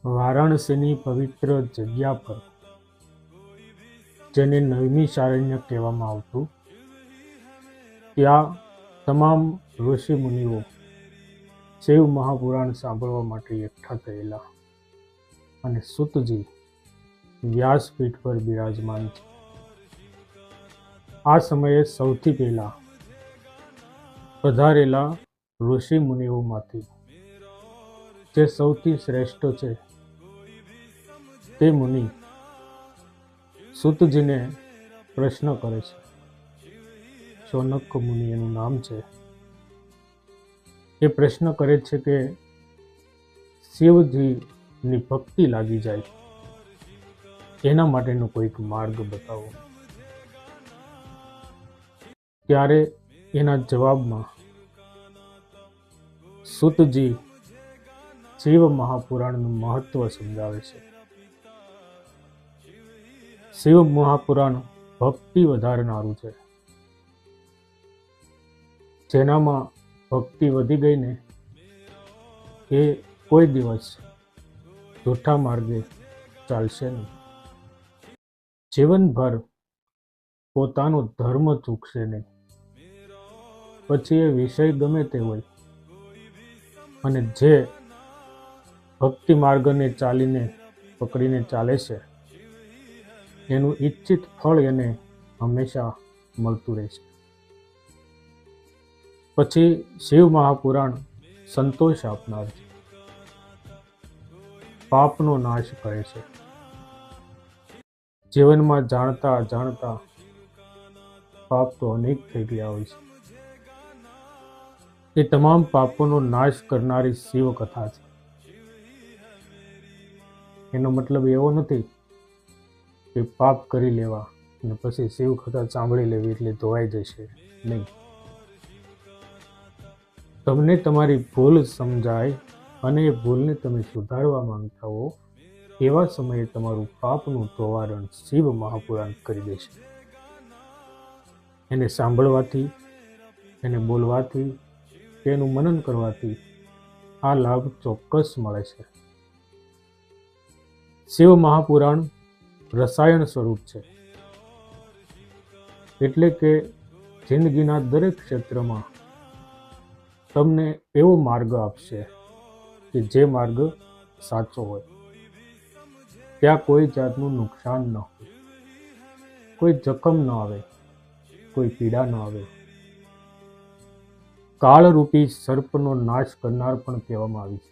વારાણસીની પવિત્ર જગ્યા પર, જેને નૈમિષારણ્ય કહેવામાં આવતું, ત્યાં તમામ ઋષિ મુનિઓ શિવ મહાપુરાણ સાંભળવા માટે એકઠા થયેલા અને સૂતજી વ્યાસપીઠ પર બિરાજમાન છે. આ સમયે સૌથી પહેલા પધારેલા ઋષિ મુનિઓમાંથી જે સૌથી શ્રેષ્ઠ છે તે મુનિ સૂતજીને પ્રશ્ન કરે છે. શૌનક મુનિ એનું નામ છે. એ પ્રશ્ન કરે છે કે શિવજીની ભક્તિ લાગી જાય એના માટેનો કોઈક માર્ગ બતાવો. ત્યારે એના જવાબમાં સૂતજી શિવ મહાપુરાણનું મહત્વ સમજાવે છે. શિવ મહાપુરાણ ભક્તિ વધારનારું છે. જેનામાં ભક્તિ વધી ગઈ ને એ કોઈ દિવસ જૂઠા માર્ગે ચાલશે નહીં. જીવનભર પોતાનો ધર્મ ચૂકશે નહીં. પછી એ વિષય ગમે તે હોય, અને જે ભક્તિ માર્ગને પકડીને ચાલે છે એનું ઈચ્છિત ફળ એને હંમેશા મળતું રહેશે. પછી શિવ મહાપુરાણ સંતોષ આપનાર છે, પાપનો નાશ કરે છે. જીવનમાં જાણતા અજાણતા પાપ તો અનેક થઈ ગયા હોય છે. એ તમામ પાપોનો નાશ કરનારી શિવ કથા છે. એનો મતલબ એવો નથી કે પાપ કરી લેવા અને પછી શિવ કથા સાંભળી લેવી એટલે ધોવાઈ જશે. નહીં. તમને તમારી ભૂલ સમજાય અને એ ભૂલને તમે સુધારવા માંગતા હો એવા સમયે તમારું પાપનું ધોવારણ શિવ મહાપુરાણ કરી દેશે. એને સાંભળવાથી, એને બોલવાથી, તેનું મનન કરવાથી આ લાભ ચોક્કસ મળે છે. શિવ મહાપુરાણ રસાયણ સ્વરૂપ છે, એટલે કે જિંદગીના દરેક ક્ષેત્રમાં તમને એવો માર્ગ આપશે કે જે માર્ગ સાચો હોય. ત્યાં કોઈ જાતનું નુકસાન ન હોય, કોઈ જખમ ન આવે, કોઈ પીડા ન આવે. કાળરૂપી સર્પનો નાશ કરનાર પણ કહેવામાં આવી છે.